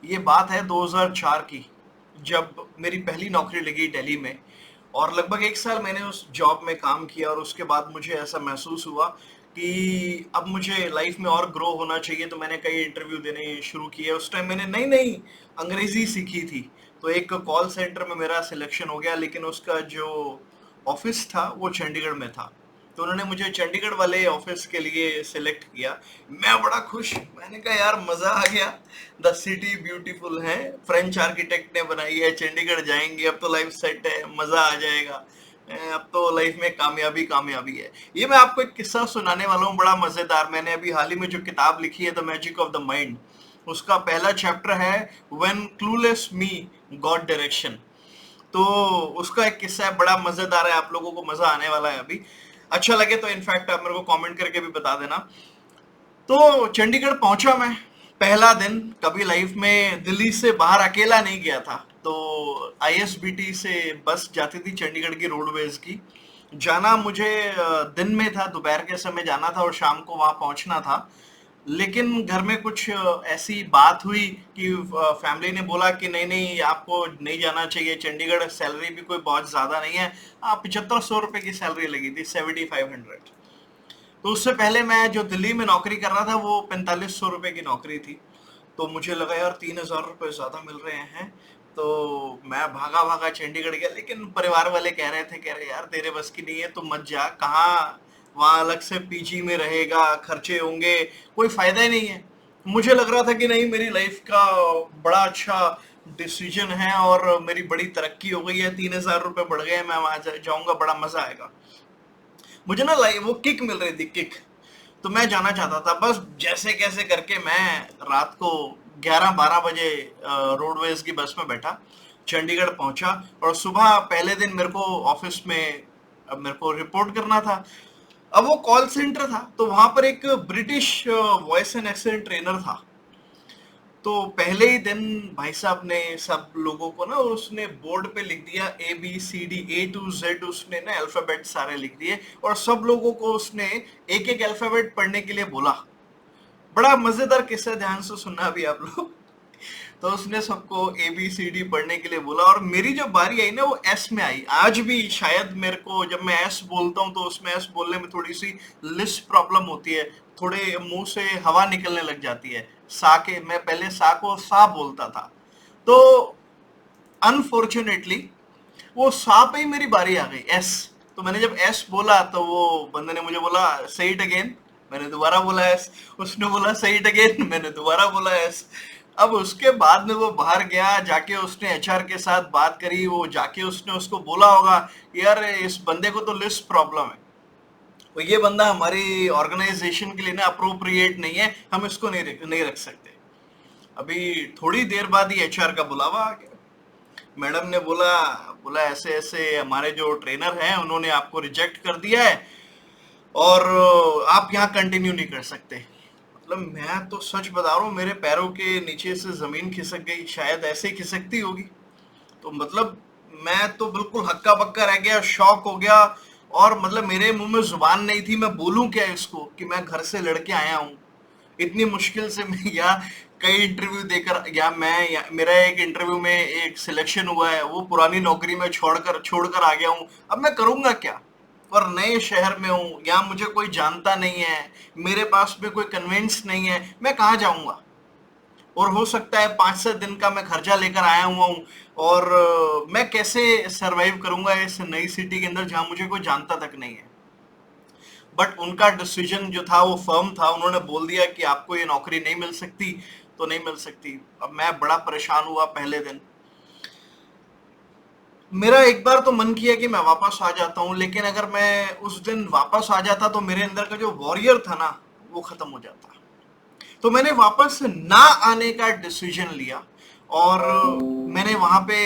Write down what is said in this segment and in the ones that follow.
ये बात है 2004 की, जब मेरी पहली नौकरी लगी दिल्ली में। और लगभग 1 साल मैंने उस जॉब में काम किया और उसके बाद मुझे ऐसा महसूस हुआ कि अब मुझे लाइफ में और ग्रो होना चाहिए, तो मैंने कई इंटरव्यू देने शुरू किए। उस टाइम मैंने नई-नई अंग्रेज़ी सीखी थी, तो एक कॉल सेंटर में मेरा सिलेक्शन हो गया, लेकिन उसका जो ऑफ़िस था, वो चंडीगढ़ में था। तो उन्होंने मुझे चंडीगढ़ वाले ऑफ़िस के लिए सिलेक्ट किया। मैं बड़ा खुश, मैंने कहा यार मज़ा आ गया, द सिटी ब्यूटीफुल है, फ्रेंच आर्किटेक्ट ने बनाई है, चंडीगढ़ जाएंगे, अब तो लाइफ सेट है, मजा आ जाएगा। अब तो लाइफ में कामयाबी कामयाबी है। ये मैं आपको एक किस्सा सुनाने वाला हूँ, बड़ा मजेदार। मैंने अभी हाल ही में जो किताब लिखी है, the magic of the mind, उसका पहला चैप्टर है when clueless me got direction. तो उसका एक किस्सा है, बड़ा मजेदार है, आप लोगों को मजा आने वाला है। अभी अच्छा लगे तो इनफैक्ट आप मेरे को कमेंट करके भी बता देना। तो चंडीगढ़ पहुंचा मैं, पहला दिन। कभी लाइफ में दिल्ली से बाहर अकेला नहीं गया था। तो आईएसबीटी से बस जाती थी चंडीगढ़ की, रोडवेज की। जाना मुझे दिन में था, दोपहर के समय जाना था और शाम को वहां पहुंचना था। लेकिन घर में कुछ ऐसी बात हुई कि फैमिली ने बोला कि नहीं नहीं, आपको नहीं जाना चाहिए चंडीगढ़, सैलरी भी कोई बहुत ज्यादा नहीं है। 7500 रुपए की सैलरी लगी थी, 7500। तो उससे पहले मैं जो दिल्ली में नौकरी कर रहा था, वो 4500 रुपए की नौकरी थी। तो मुझे लगा यार 3000 रुपए ज्यादा मिल रहे हैं। तो मैं भागा भागा चंडीगढ़ गया, लेकिन परिवार वाले कह रहे यार तेरे बस की नहीं है, तो मत जा। कहाँ वहाँ अलग से पीजी में रहेगा, खर्चे होंगे, कोई फायदा ही नहीं है। मुझे लग रहा था कि नहीं, मेरी लाइफ का बड़ा अच्छा डिसीजन है और मेरी बड़ी तरक्की हो गई है, 3000 रुपए बढ़ गए हैं, मैं वहां जाऊंगा, बड़ा मजा आएगा। मुझे ना लाइक वो किक मिल रही थी, किक। तो मैं जाना चाहता था, बस जैसे कैसे करके मैं रात को 11-12 बजे रोडवेज की बस में बैठा, चंडीगढ़ पहुंचा। और सुबह पहले दिन मेरे को ऑफिस में, अब मेरे को रिपोर्ट करना था। अब वो कॉल सेंटर था, तो वहां पर एक British voice and accent trainer था। तो पहले ही दिन भाई साहब ने सब लोगों को ना, उसने बोर्ड पे लिख दिया ABCD A to Z, उसने ना अल्फाबेट सारे लिख दिए और सब लोगों को उसने एक एक अल्फाबेट पढ़ने के लिए बोला। बड़ा मजेदार किस्सा, ध्यान से सुनना भी आप लोग। तो उसने सबको ABCD पढ़ने के लिए बोला और मेरी जो बारी आई ना, वो एस में आई। आज भी शायद मेरे को, जब मैं एस बोलता हूँ, तो उसमें एस बोलने में थोड़ी सी लिस्प प्रॉब्लम होती है, थोड़े मुंह से हवा निकलने लग जाती है। सा के, मैं पहले सा को सा बोलता था। तो अनफॉर्चुनेटली वो सा पे ही मेरी बारी आ गई, एस। तो मैंने जब एस बोला, तो वो बंदे ने मुझे बोला से इट अगेन। मैंने दोबारा बोला एस। उसने बोला से इट अगेन। मैंने दोबारा बोला एस। अब उसके बाद में वो बाहर गया, जाके उसने एचआर के साथ बात करी, वो जाके उसने उसको बोला होगा यार इस बंदे को तो लिस्ट प्रॉब्लम है, तो ये बंदा हमारी ऑर्गेनाइजेशन के लिए ना अप्रोप्रिएट नहीं है, हम इसको नहीं रख सकते। अभी थोड़ी देर बाद ही एचआर का बुलावा आ गया। मैडम ने बोला बोला ऐसे ऐसे हमारे जो ट्रेनर हैं, उन्होंने आपको रिजेक्ट कर दिया है और आप यहाँ कंटिन्यू नहीं कर सकते। मतलब मैं तो सच बता रहा हूँ, मेरे पैरों के नीचे से जमीन खिसक गई, शायद ऐसे ही खिसकती होगी। तो मतलब मैं तो बिल्कुल हक्का बक्का रह गया, शॉक हो गया। और मतलब मेरे मुंह में जुबान नहीं थी, मैं बोलूं क्या इसको कि मैं घर से लड़के आया हूँ। इतनी मुश्किल से मैं यहाँ कई इंटरव्यू देकर, मेरा एक इंटरव्यू में एक सिलेक्शन हुआ है, वो पुरानी नौकरी में छोड़कर आ गया हूँ। अब मैं करूंगा क्या? और नए शहर में हूँ, यहाँ मुझे कोई जानता नहीं है, मेरे पास में कोई कन्वेंस नहीं है, मैं कहाँ जाऊंगा? और हो सकता है 5-7 दिन का मैं खर्चा लेकर आया हुआ हूँ, और मैं कैसे सरवाइव करूंगा इस नई सिटी के अंदर जहां मुझे कोई जानता तक नहीं है। बट उनका डिसीजन जो था वो फर्म था, उन्होंने बोल दिया कि आपको ये नौकरी नहीं मिल सकती, तो नहीं मिल सकती। अब मैं बड़ा परेशान हुआ पहले दिन। मेरा एक बार तो मन किया कि मैं वापस आ जाता हूँ, लेकिन अगर मैं उस दिन वापस आ जाता तो मेरे अंदर का जो वॉरियर था ना, वो खत्म हो जाता। तो मैंने वापस ना आने का डिसीजन लिया। और मैंने वहां पे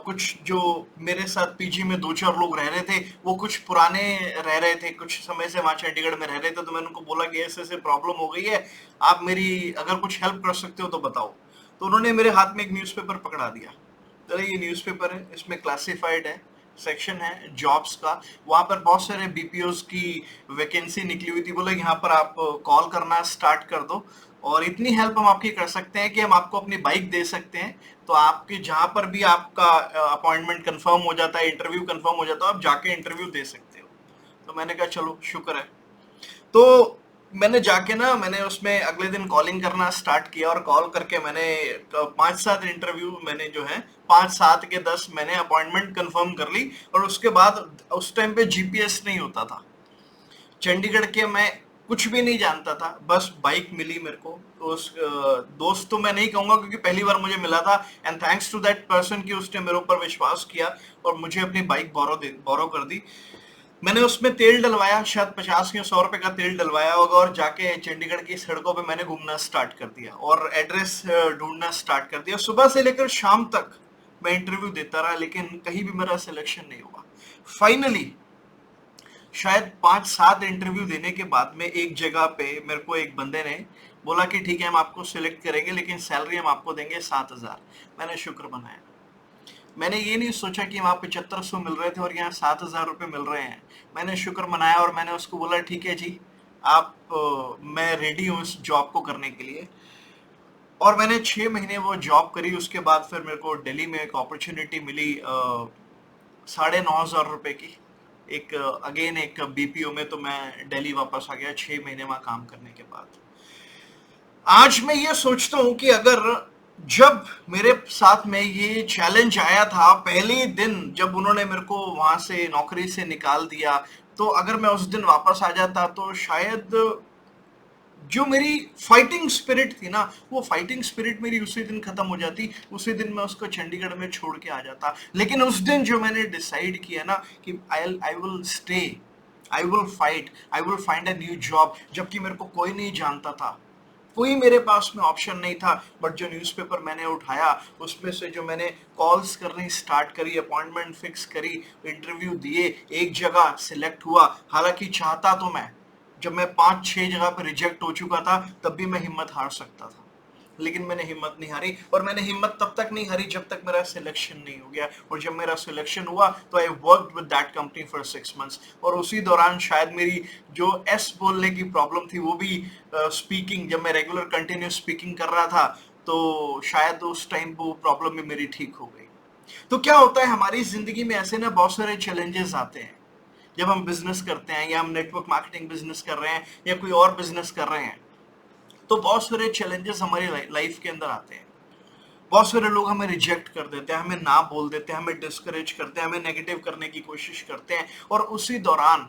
कुछ जो मेरे साथ पीजी में 2-4 लोग रह रहे थे, वो कुछ पुराने रह रहे थे, कुछ समय से वहां चंडीगढ़ में रह रहे थे। तो मैंने उनको बोला कि ऐसे ऐसे प्रॉब्लम हो गई है, आप मेरी अगर कुछ हेल्प कर सकते हो तो बताओ। तो उन्होंने मेरे हाथ में एक न्यूज़पेपर पकड़ा दिया। तो ये न्यूज़पेपर है, इसमें क्लासिफाइड है, सेक्शन है जॉब्स का। वहां पर बहुत सारे बीपीओज की वैकेंसी निकली हुई थी। बोले यहाँ पर आप कॉल करना स्टार्ट कर दो, और इतनी हेल्प हम आपकी कर सकते हैं कि हम आपको अपनी बाइक दे सकते हैं। तो आपके जहां पर भी आपका अपॉइंटमेंट कंफर्म हो जाता है, इंटरव्यू कंफर्म हो जाता है, आप जाके इंटरव्यू दे सकते हो। तो मैंने कहा चलो शुक्र है। तो मैंने जाके ना, मैंने उसमें अगले दिन कॉलिंग करना स्टार्ट किया और कॉल करके मैंने 5-7 इंटरव्यू, मैंने जो है 5-7 के 10 मैंने अपॉइंटमेंट कंफर्म कर ली। और उसके बाद उस टाइम पे जीपीएस नहीं होता था चंडीगढ़ के, मैं कुछ भी नहीं जानता था, बस बाइक मिली मेरे को। तो उस दोस्त तो मैं नहीं कहूंगा क्योंकि पहली बार मुझे मिला था, and thanks to that person कि उसने मेरे ऊपर विश्वास किया और मुझे अपनी बाइक बोरो कर दी। मैंने उसमें तेल डलवाया, शायद 50 या 100 रुपए का तेल डलवाया होगा, और जाके चंडीगढ़ की सड़कों पे मैंने घूमना स्टार्ट कर दिया और एड्रेस ढूंढना स्टार्ट कर दिया। सुबह से लेकर शाम तक मैं इंटरव्यू देता रहा, लेकिन कहीं भी मेरा सिलेक्शन नहीं हुआ। फाइनली शायद 5-7 इंटरव्यू देने के बाद में एक जगह पे मेरे को एक बंदे ने बोला कि ठीक है, हम आपको सिलेक्ट करेंगे लेकिन सैलरी हम आपको देंगे 7,000। मैंने शुक्र मनाया। मैंने ये नहीं सोचा कि वहाँ 7500 मिल रहे थे और यहाँ 7,000 रुपये मिल रहे हैं। मैंने शुक्र मनाया और मैंने उसको बोला ठीक है जी, आप मैं रेडी हूँ इस जॉब को करने के लिए। और मैंने 6 महीने वो जॉब करी। उसके बाद फिर मेरे को दिल्ली में एक अपॉर्चुनिटी मिली 9,500 रुपये की, एक अगेन एक बीपीओ में। तो मैं दिल्ली वापस आ गया 6 महीने वहाँ काम करने के बाद। आज मैं ये सोचता हूँ कि अगर जब मेरे साथ में ये चैलेंज आया था पहले ही दिन, जब उन्होंने मेरे को वहां से नौकरी से निकाल दिया, तो अगर मैं उस दिन वापस आ जाता तो शायद जो मेरी फाइटिंग स्पिरिट थी ना, वो फाइटिंग स्पिरिट मेरी उसी दिन खत्म हो जाती। उसी दिन मैं उसको चंडीगढ़ में छोड़ के आ जाता। लेकिन उस दिन जो मैंने डिसाइड किया ना कि I will stay, I will fight, I will find a new job, जबकि मेरे को कोई नहीं जानता था, कोई मेरे पास में ऑप्शन नहीं था। बट जो न्यूज़पेपर मैंने उठाया, उसमें से जो मैंने कॉल्स करनी स्टार्ट करी, अपॉइंटमेंट फिक्स करी, इंटरव्यू दिए, एक जगह सिलेक्ट हुआ। हालांकि चाहता तो मैं, जब मैं 5-6 जगह पर रिजेक्ट हो चुका था, तब भी मैं हिम्मत हार सकता था, लेकिन मैंने हिम्मत नहीं हारी। और मैंने हिम्मत तब तक नहीं हारी जब तक मेरा सिलेक्शन नहीं हो गया। और जब मेरा सिलेक्शन हुआ तो I worked with that company for 6 months. और उसी दौरान शायद मेरी जो एस बोलने की प्रॉब्लम थी वो भी स्पीकिंग, जब मैं रेगुलर कंटिन्यूस स्पीकिंग कर रहा था, तो शायद उस टाइम वो प्रॉब्लम भी मेरी ठीक हो गई। तो क्या होता है हमारी जिंदगी में, ऐसे ना बहुत सारे चैलेंजेस आते हैं जब हम बिजनेस करते हैं, या हम नेटवर्क मार्केटिंग बिजनेस कर रहे हैं, या कोई और बिजनेस कर रहे हैं। तो बहुत सारे चैलेंजेस हमारी लाइफ के अंदर आते हैं। बहुत सारे लोग हमें रिजेक्ट कर देते हैं, हमें ना बोल देते हैं, हमें डिस्करेज करते हैं, हमें नेगेटिव करने की कोशिश करते हैं। और उसी दौरान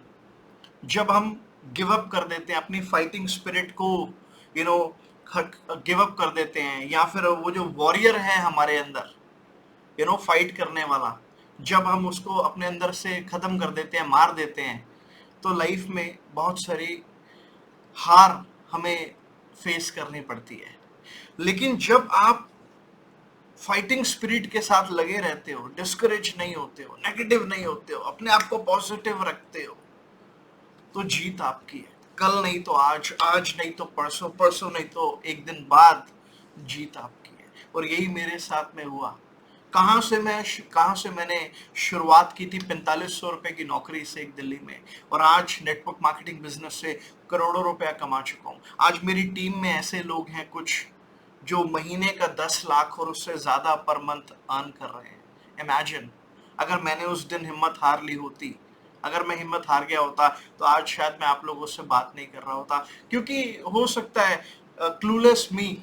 जब हम गिव अप कर देते हैं, अपनी फाइटिंग स्पिरिट को यू नो गिव अप कर देते हैं, या फिर वो जो वॉरियर है हमारे अंदर, फाइट करने वाला, जब हम उसको अपने अंदर से खत्म कर देते हैं, मार देते हैं, तो लाइफ में बहुत सारी हार हमें फेस करनी पड़ती है। लेकिन जब आप फाइटिंग स्पिरिट के साथ लगे रहते हो, डिस्करेज नहीं होते हो, नेगेटिव नहीं होते हो, अपने आप को पॉजिटिव रखते हो, तो जीत आपकी है। कल नहीं तो आज, आज नहीं तो परसों, परसों नहीं तो एक दिन बाद जीत आपकी है। और यही मेरे साथ में हुआ। कहाँ से मैंने शुरुआत की थी 4500 रुपए की नौकरी से एक दिल्ली में, और आज नेटवर्क मार्केटिंग बिजनेस से करोड़ों रुपया कमा चुका हूँ। आज मेरी टीम में ऐसे लोग हैं कुछ जो महीने का 10 लाख और उससे ज्यादा पर मंथ अर्न कर रहे हैं। इमेजिन, अगर मैंने उस दिन हिम्मत हार ली होती, अगर मैं हिम्मत हार गया होता, तो आज शायद मैं आप लोगों से बात नहीं कर रहा होता। क्योंकि हो सकता है क्लूलेस मी,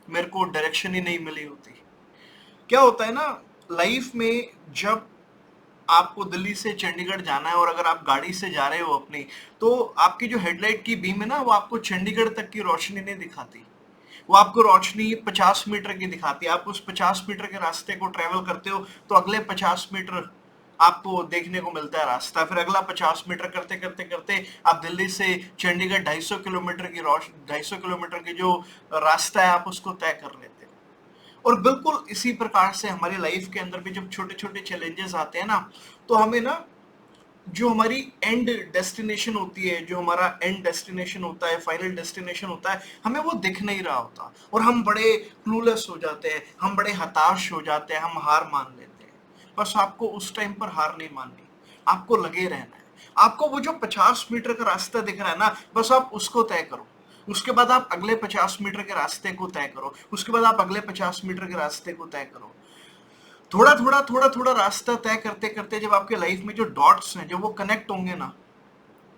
मेरे को डायरेक्शन ही नहीं मिली होती। क्या होता है ना लाइफ में, जब आपको दिल्ली से चंडीगढ़ जाना है और अगर आप गाड़ी से जा रहे हो अपनी, तो आपकी जो हेडलाइट की बीम है ना, वो आपको चंडीगढ़ तक की रोशनी नहीं दिखाती। वो आपको रोशनी 50 मीटर की दिखाती है। आप उस 50 मीटर के रास्ते को ट्रेवल करते हो, तो अगले 50 मीटर आपको देखने को मिलता है रास्ता। फिर अगला 50 मीटर करते करते करते आप दिल्ली से चंडीगढ़ 250 किलोमीटर की जो रास्ता है, आप उसको तय कर लेते हो। और बिल्कुल इसी प्रकार से हमारी लाइफ के अंदर भी जब छोटे छोटे चैलेंजेस आते हैं ना, तो हमें ना जो हमारी एंड डेस्टिनेशन होती है, जो हमारा एंड डेस्टिनेशन होता है, फाइनल डेस्टिनेशन होता है, हमें वो दिख नहीं रहा होता, और हम बड़े क्लूलेस हो जाते हैं, हम बड़े हताश हो जाते हैं, हम हार मान लेते हैं। बस आपको उस टाइम पर हार नहीं माननी, आपको लगे रहना है। आपको वो जो 50 मीटर का रास्ता दिख रहा है ना, बस आप उसको तय करो। उसके बाद आप अगले 50 मीटर के रास्ते को तय करो, उसके बाद आप अगले 50 मीटर के रास्ते को तय करो। थोड़ा थोड़ा रास्ता तय करते करते जब आपके लाइफ में जो डॉट्स हैं जब वो कनेक्ट होंगे ना,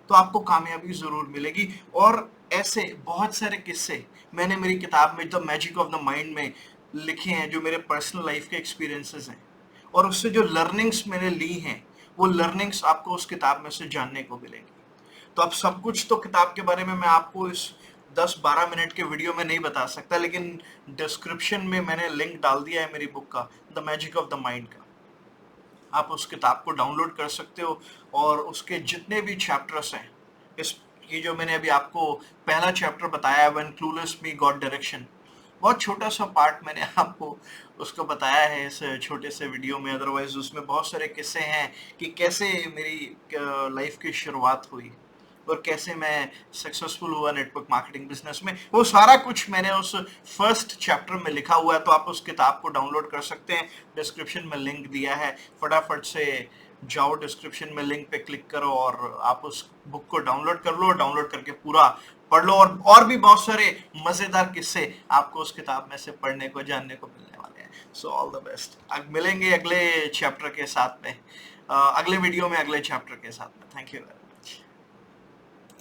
तो आपको कामयाबी जरूर मिलेगी। और ऐसे बहुत सारे किस्से मैंने मेरी किताब में the magic of the mind में लिखे हैं, जो मेरे पर्सनल लाइफ के एक्सपीरियंसेस हैं, और उससे जो लर्निंग्स मैंने ली हैं, वो लर्निंग्स आपको उस किताब में से जानने को मिलेगी। तो अब सब कुछ तो किताब के बारे में मैं आपको इस 10-12 मिनट के वीडियो में नहीं बता सकता, लेकिन डिस्क्रिप्शन में मैंने लिंक डाल दिया है मेरी बुक का, the magic of the mind का। आप उस किताब को डाउनलोड कर सकते हो, और उसके जितने भी चैप्टर्स हैं, इस ये जो मैंने अभी आपको पहला चैप्टर बताया, when clueless me got direction, बहुत छोटा सा पार्ट मैंने आपको उसको बताया है इस छोटे से वीडियो में। अदरवाइज उसमें बहुत सारे किस्से हैं कि कैसे मेरी लाइफ की शुरुआत हुई और कैसे मैं सक्सेसफुल हुआ नेटवर्क मार्केटिंग बिजनेस में। वो सारा कुछ मैंने उस फर्स्ट चैप्टर में लिखा हुआ है, तो आप उस किताब को डाउनलोड कर सकते हैं। डिस्क्रिप्शन में लिंक दिया है, फटाफट से जाओ, डिस्क्रिप्शन में लिंक पे क्लिक करो और आप उस बुक को डाउनलोड कर लो। डाउनलोड करके पूरा पढ़ लो, और भी बहुत सारे मजेदार किस्से आपको उस किताब में से पढ़ने को, जानने को मिलने वाले हैं। So all the best. मिलेंगे अगले चैप्टर के साथ में, अगले वीडियो में अगले चैप्टर के साथ में। Thank you.